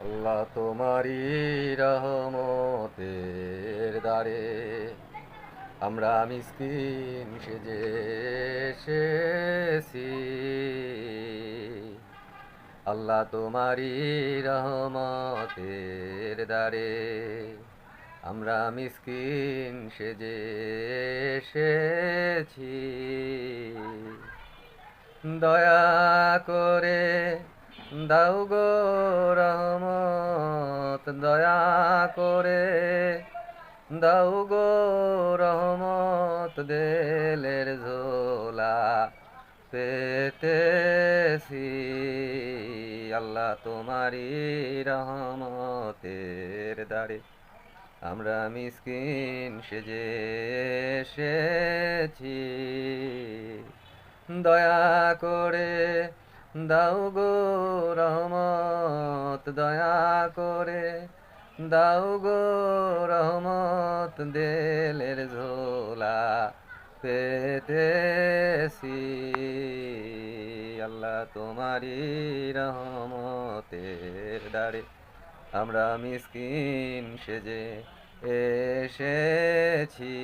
আল্লাহ তোমারই রহমতের দ্বারে আমরা মিসকিন সেজে এসেছি। আল্লাহ তোমারই রহমতের দ্বারে আমরা মিসকিন সেজে এসেছি। দয়া করে দাও গো রহমত, দয়া করে দাও গো রহমত, দেলের ঝোলা পেতেছি। আল্লাহ তোমারই রহমতের দ্বারে আমরা মিসকিন সেজে এসেছি। দয়া করে দাও গো রহমত, দয়া করে দাও গো রহমত, দেলের ঝোলা পেতেছি। আল্লাহ তোমারই রহমতের দ্বারে আমরা মিসকিন সেজে এসেছি।